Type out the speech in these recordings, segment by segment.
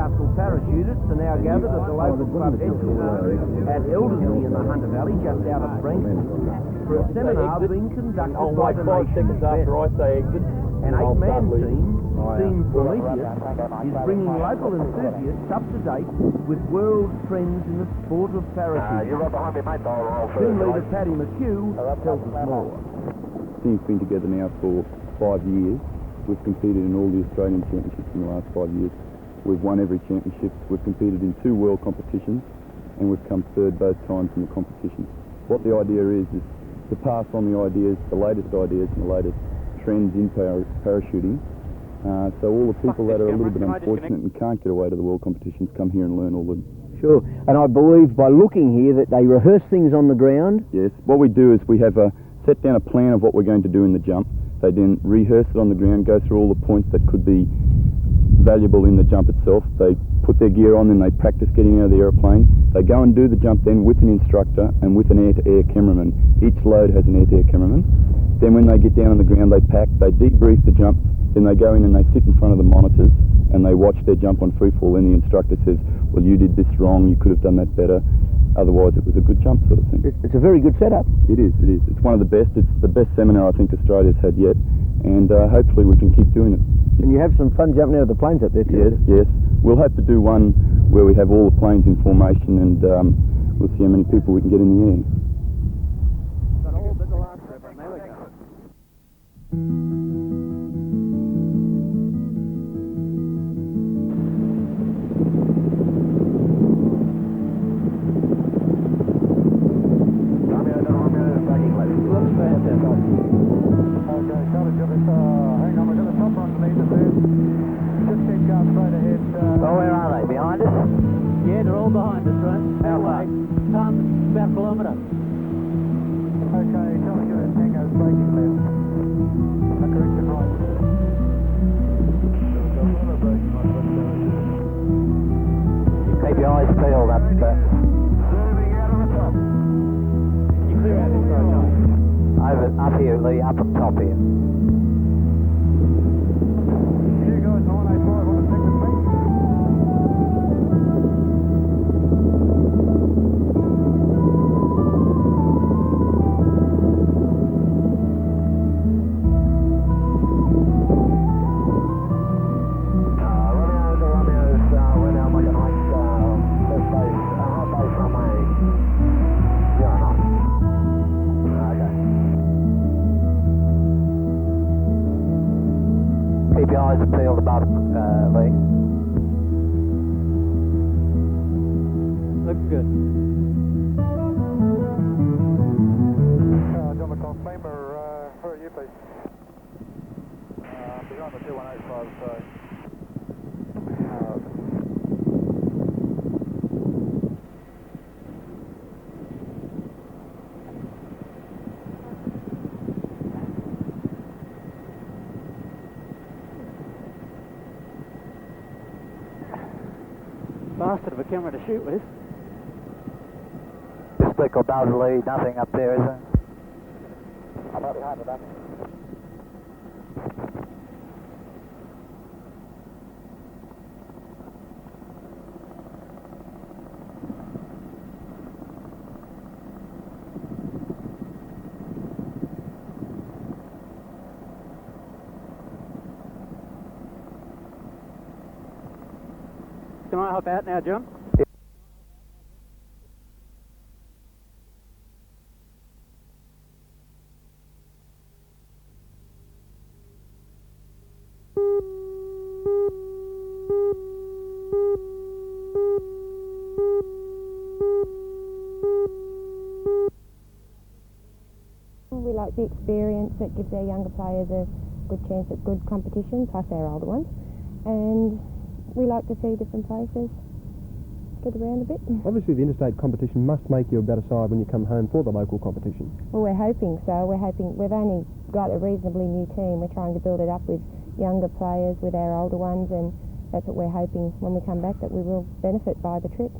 Newcastle parachutists are now gathered at the local club headquarters at Elderslie in the Hunter Valley, just out of Frankston, for a seminar being conducted by the nation's best. An 8-man team Prometheus, is bringing local enthusiasts up to date with world trends in the sport of parachuting. Team leader Paddy McHugh tells us more. The team's been together now for 5 years. We've competed in all the Australian championships in the last 5 years. We've won every championship. We've competed in 2 world competitions, and we've come third both times in the competitions. What the idea is to pass on the ideas, the latest ideas and the latest trends in parachuting. So all the people that are a little bit unfortunate and can't get away to the world competitions come here and learn all the... Sure, and I believe by looking here that they rehearse things on the ground. Yes, what we do is we have set down a plan of what we're going to do in the jump. They then rehearse it on the ground, go through all the points that could be valuable in the jump itself. They put their gear on and they practice getting out of the aeroplane. They go and do the jump then with an instructor and with an air-to-air cameraman. Each load has an air-to-air cameraman. Then when they get down on the ground, they pack, they debrief the jump, then they go in and they sit in front of the monitors and they watch their jump on free fall, and the instructor says, well, you did this wrong, you could have done that better, otherwise it was a good jump, sort of thing. It's a very good setup. It is. It's one of the best. It's the best seminar I think Australia's had yet, and hopefully we can keep doing it. And you have some fun jumping out of the planes up there too. Yes. We'll hope to do one where we have all the planes in formation, and we'll see how many people we can get in the air. Got all but the last trip, and there we go. Up here, Lee, up on top here. Here goes 985 on the second thing. Keep your eyes peeled above, Lee. Looks good. John McCall, Flamer, where are you, please? Behind the 2185, so... Bastard of a camera to shoot with. This vehicle does lead, nothing up there, is there? I'm not behind the back. Can I hop out now, John? We like the experience. It gives our younger players a good chance at good competition, plus our older ones. And we like to see different places, get around a bit. Obviously the interstate competition must make you a better side when you come home for the local competition. Well, we're hoping so. We've only got a reasonably new team. We're trying to build it up with younger players, with our older ones, and that's what we're hoping when we come back, that we will benefit by the trip.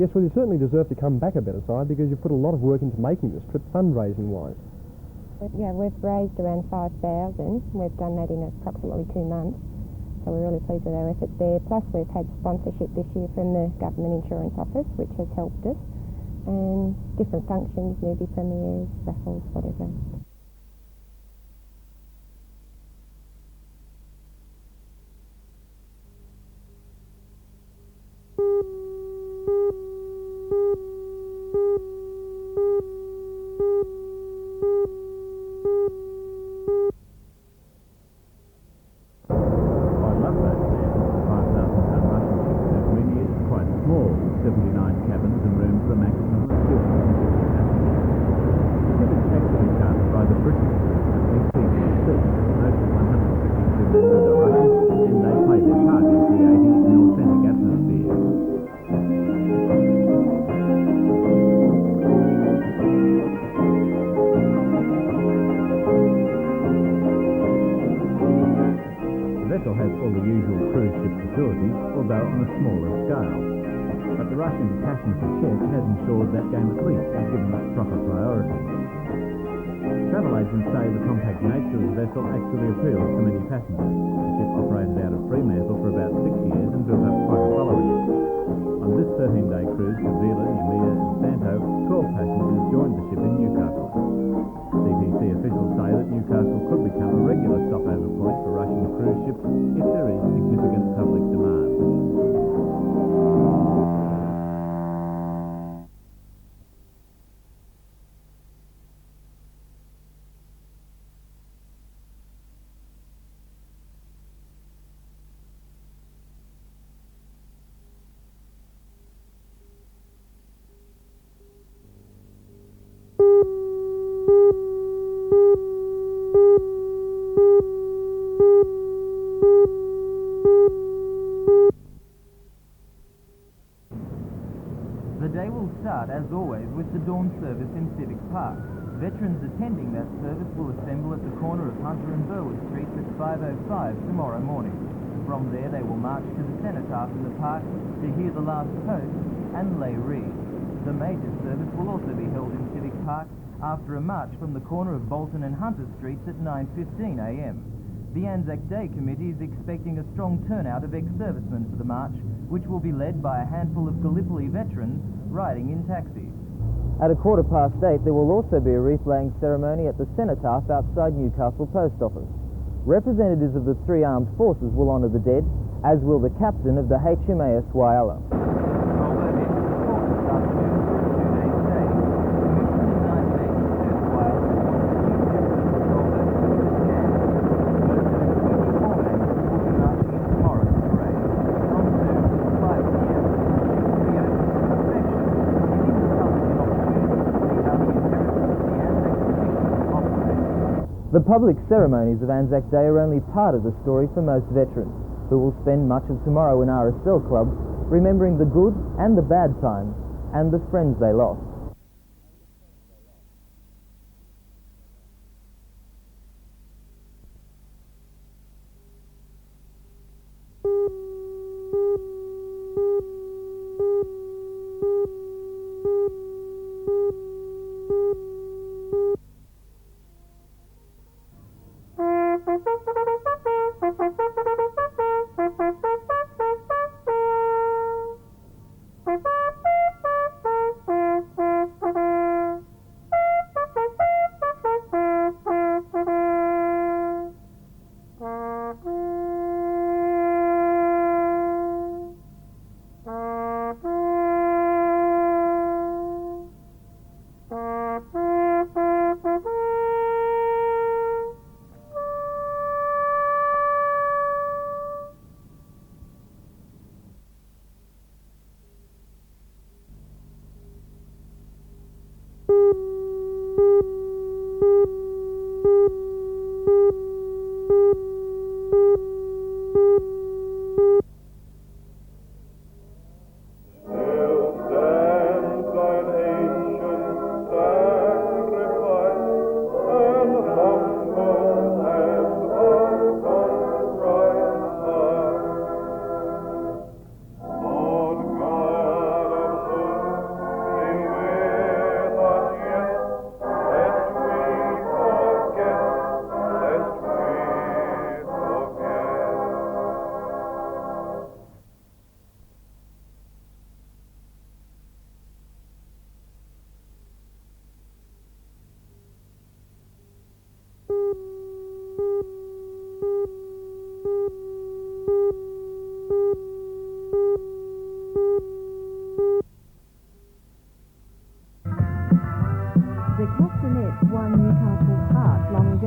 Yes, well, you certainly deserve to come back a better side because you've put a lot of work into making this trip, fundraising-wise. Yeah, we've raised around 5,000. We've done that in approximately 2 months. So so we're really pleased with our efforts there. Plus we've had sponsorship this year from the Government Insurance Office, which has helped us, and different functions, movie premieres, raffles, whatever. Has all the usual cruise ship facilities, although on a smaller scale. But the Russian passion for chess has ensured that game at least is given its proper priority. Travel agents say the compact nature of the vessel actually appeals to many passengers. The ship operated out of Fremantle for about 6 years and built up quite a following. On this 13-day cruise to Vila, Umea and Santo, 12 passengers joined the ship in Newcastle. CPC officials say that Newcastle could become a regular stopover point for Russian cruise ships if there is significant public demand. The day will start, as always, with the dawn service in Civic Park. Veterans attending that service will assemble at the corner of Hunter and Burwood Streets at 5:05 tomorrow morning. From there they will march to the cenotaph in the park to hear the last toast and lay reed. The major service will also be held in Civic Park after a march from the corner of Bolton and Hunter Streets at 9:15 a.m. The Anzac Day Committee is expecting a strong turnout of ex-servicemen for the march, which will be led by a handful of Gallipoli veterans riding in taxis. At 8:15, there will also be a wreath-laying ceremony at the cenotaph outside Newcastle Post Office. Representatives of the three armed forces will honour the dead, as will the captain of the HMAS Whyalla. The public ceremonies of Anzac Day are only part of the story for most veterans, who will spend much of tomorrow in RSL clubs remembering the good and the bad times and the friends they lost.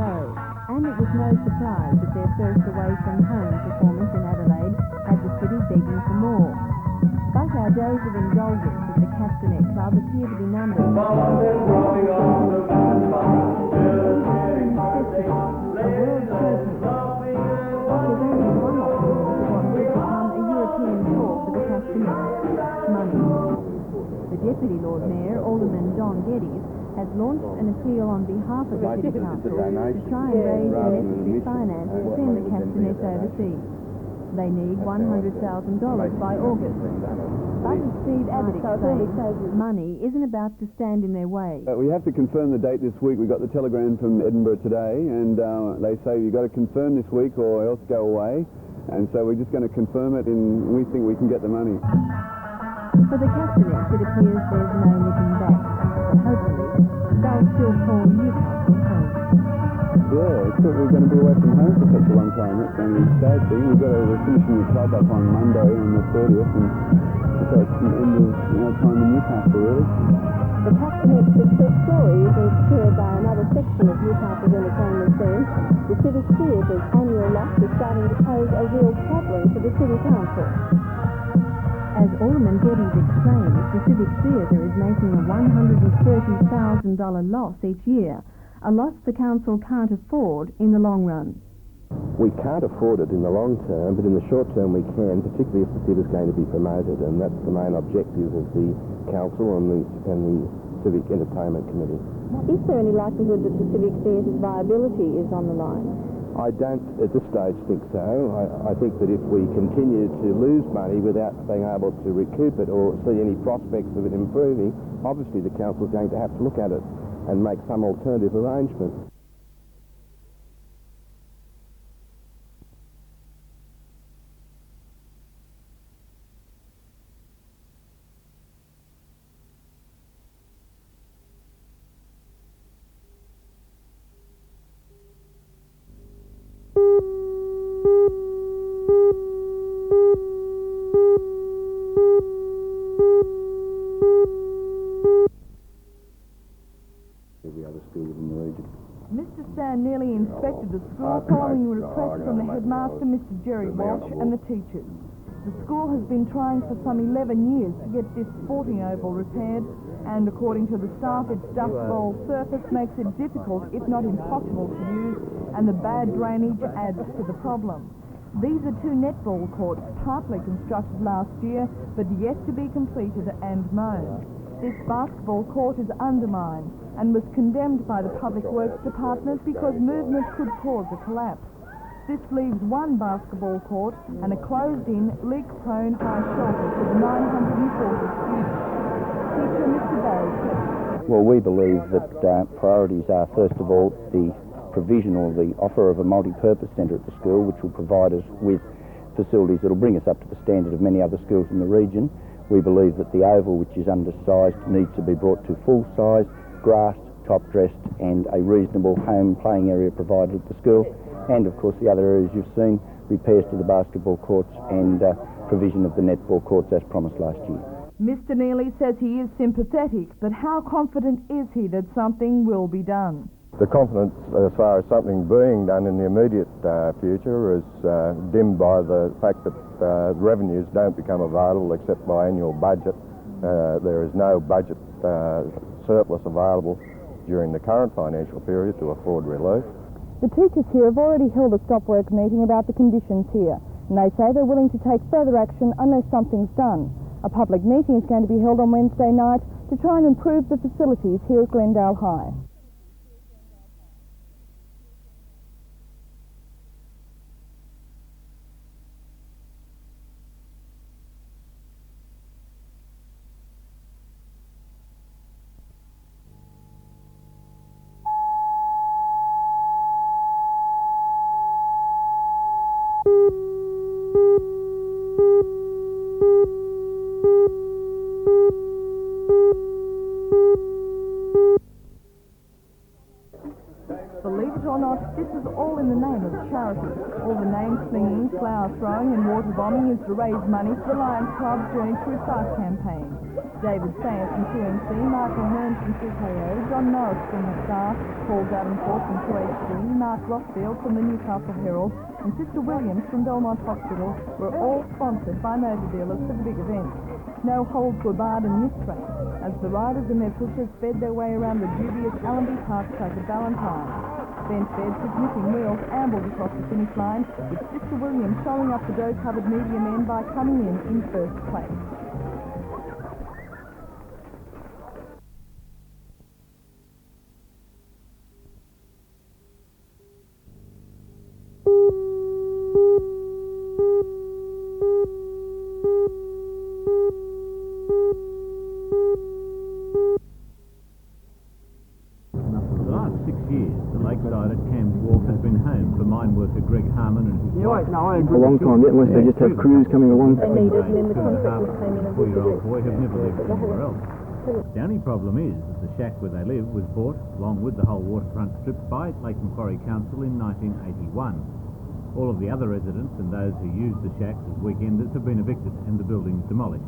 ago, and it was no surprise that their first away from home performance in Adelaide had the city begging for more. But our days of indulgence at the Castanet Club appear to be numbered. A world curfew. There's only one option for what will become a European tour for the Castanet: money. The Deputy Lord Mayor, Alderman Don Geddes, has launched an appeal on behalf of the City Council to try and raise the necessary finance to send the Castanets overseas. They need $100,000 by August. But as Steve Abbott explains, money isn't about to stand in their way. We have to confirm the date this week. We got the telegram from Edinburgh today, and they say you've got to confirm this week or else go away. And so we're just going to confirm it, and we think we can get the money. For the Castanets, it appears there's no looking back. Hopefully, they'll still call Newcastle home. Yeah, it's thought we were going to be away from home for such a long time. That's going to be a sad thing. We're finishing the club up on Monday on the 30th, and so it's the end of our time in Newcastle, really. The Castanet success story is secured by another section of Newcastle's entertainment scene. The Civic Theatre's annual loss is starting to pose a real problem for the City Council. As Alderman Geddes explains, the Civic Theatre is making a $130,000 loss each year, a loss the council can't afford in the long run. We can't afford it in the long term, but in the short term we can, particularly if the theatre is going to be promoted, and that's the main objective of the council and the Civic Entertainment Committee. Is there any likelihood that the Civic Theatre's viability is on the line? I don't at this stage think so. I think that if we continue to lose money without being able to recoup it or see any prospects of it improving, obviously the council is going to have to look at it and make some alternative arrangement. Mr. Stan nearly inspected the school following a request from the headmaster, Mr. Jerry Walsh, and the teachers. The school has been trying for some 11 years to get this sporting oval repaired, and according to the staff, its dust bowl surface makes it difficult, if not impossible, to use, and the bad drainage adds to the problem. These are two netball courts, partly constructed last year, but yet to be completed and mown. This basketball court is undermined and was condemned by the Public Works Department because movement could cause a collapse. This leaves one basketball court and a closed-in, leak-prone high shelter for the 940 students. Teacher Mr. Barry. Well, we believe that priorities are, first of all, the provision or the offer of a multi-purpose centre at the school, which will provide us with facilities that will bring us up to the standard of many other schools in the region. We believe that the oval, which is undersized, needs to be brought to full size, grassed, top-dressed, and a reasonable home playing area provided at the school. And of course the other areas you've seen, repairs to the basketball courts and provision of the netball courts as promised last year. Mr. Neely says he is sympathetic, but how confident is he that something will be done? The confidence as far as something being done in the immediate future is dimmed by the fact that revenues don't become available except by annual budget. There is no budget surplus available during the current financial period to afford relief. The teachers here have already held a stop work meeting about the conditions here, and they say they're willing to take further action unless something's done. A public meeting is going to be held on Wednesday night to try and improve the facilities here at Glendale High. charity. All the name slinging, flower throwing and water bombing is to raise money for the Lions Club's Journey Through Sight campaign. David Sayers from 2MC, Michael Hearn from 2KO, John Norris from the Star, Paul Davenport from 2HD, Mark Rossfield from the Newcastle Herald and Sister Williams from Belmont Hospital were all sponsored by motor dealers for the big event. No holds were barred in this race, as the riders and their pushers sped their way around the dubious Allenby Park track at Ballantyne. Bench beds with missing wheels ambled across the finish line, with Sister Williams showing up the dough-covered medium end by coming in first place. Greg Harmon and his wife. For a long time yet, unless they just have crews coming along. They need it, and then the contractors came in and did it. 4-year-old boy have never lived anywhere else. The only problem is that the shack where they live was bought, along with the whole waterfront strip, by Lake Macquarie Council in 1981. All of the other residents and those who used the shacks as weekenders have been evicted and the buildings demolished.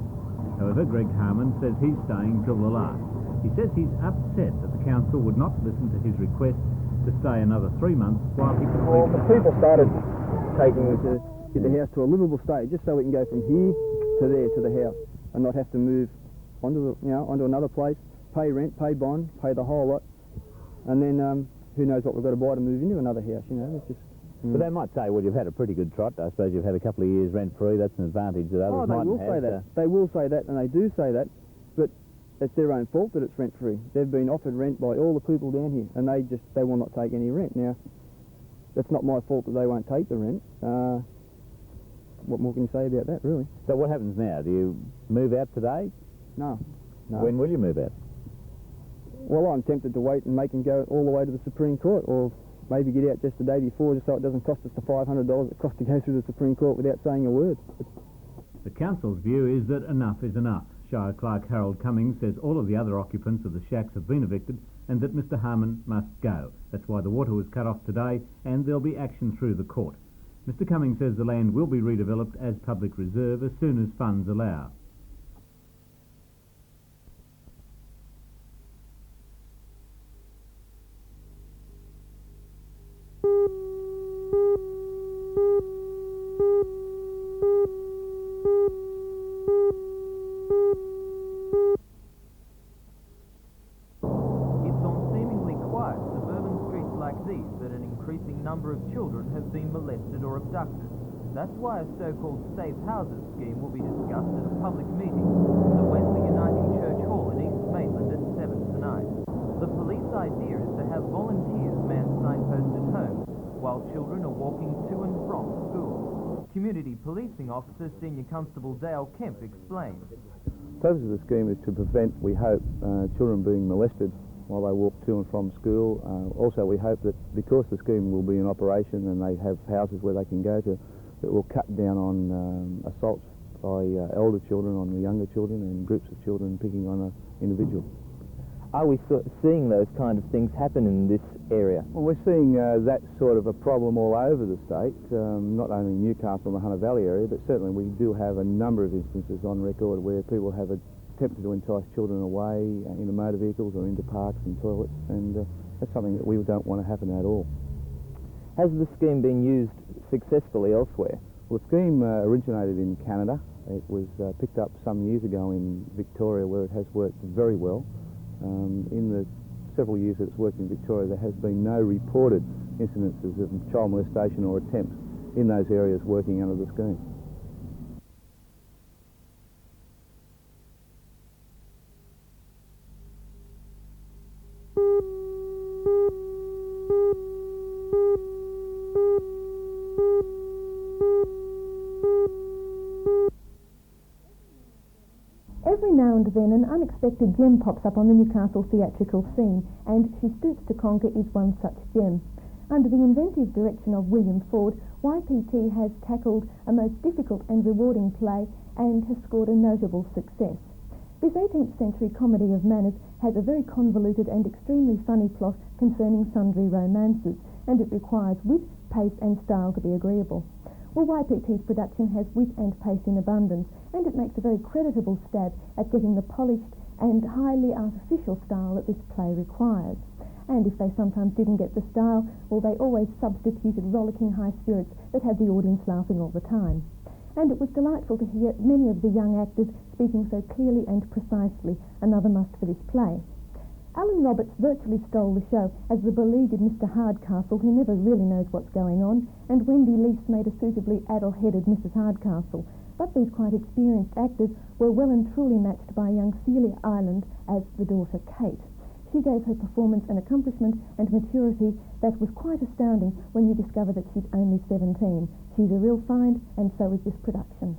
However, Greg Harmon says he's staying till the last. He says he's upset that the council would not listen to his request to stay another 3 months while he completes. Well, the people started taking us to get the house to a livable state, just so we can go from here to there to the house, and not have to move onto another place, pay rent, pay bond, pay the whole lot, and then who knows what we've got to buy to move into another house. It's just. But they might say, well, you've had a pretty good trot. I suppose you've had a couple of years rent free. That's an advantage that others mightn't have. They will say that. They will say that, and they do say that, but it's their own fault that it's rent-free. They've been offered rent by all the people down here, and they will not take any rent. Now, that's not my fault that they won't take the rent. What more can you say about that, really? So what happens now? Do you move out today? No. When will you move out? Well, I'm tempted to wait and make them go all the way to the Supreme Court, or maybe get out just the day before, just so it doesn't cost us the $500 it costs to go through the Supreme Court without saying a word. The council's view is that enough is enough. Shire Clerk Harold Cummings says all of the other occupants of the shacks have been evicted and that Mr Harmon must go. That's why the water was cut off today and there'll be action through the court. Mr Cummings says the land will be redeveloped as public reserve as soon as funds allow. Number of children have been molested or abducted. That's why a so-called safe houses scheme will be discussed at a public meeting in the Wesley Uniting Church Hall in East Maitland at 7 tonight. The police idea is to have volunteers man signposted homes while children are walking to and from school. Community Policing Officer Senior Constable Dale Kemp explained. The purpose of the scheme is to prevent, we hope, children being molested while they walk to and from school. Also, we hope that because the scheme will be in operation and they have houses where they can go to, it will cut down on assaults by elder children on the younger children and groups of children picking on an individual. Are we seeing those kind of things happen in this area? Well, we're seeing that sort of a problem all over the state, not only Newcastle and the Hunter Valley area, but certainly we do have a number of instances on record where people have attempted to entice children away into motor vehicles or into parks and toilets, and that's something that we don't want to happen at all. Has the scheme been used successfully elsewhere? Well, the scheme originated in Canada. It was picked up some years ago in Victoria, where it has worked very well. In the several years that it's worked in Victoria, there has been no reported incidences of child molestation or attempts in those areas working under the scheme. Every now and then an unexpected gem pops up on the Newcastle theatrical scene, and She Stoops to Conquer is one such gem. Under the inventive direction of William Ford, YPT has tackled a most difficult and rewarding play and has scored a notable success. This 18th century comedy of manners has a very convoluted and extremely funny plot concerning sundry romances, and it requires wit, pace and style to be agreeable. Well, YPT's production has wit and pace in abundance, and it makes a very creditable stab at getting the polished and highly artificial style that this play requires. And if they sometimes didn't get the style, well, they always substituted rollicking high spirits that had the audience laughing all the time. And it was delightful to hear many of the young actors speaking so clearly and precisely, another must for this play. Alan Roberts virtually stole the show as the beleaguered Mr. Hardcastle, who never really knows what's going on, and Wendy Lease made a suitably addle-headed Mrs. Hardcastle. But these quite experienced actors were well and truly matched by young Celia Ireland as the daughter Kate. She gave her performance an accomplishment and maturity that was quite astounding when you discover that she's only 17. She's a real find, and so is this production.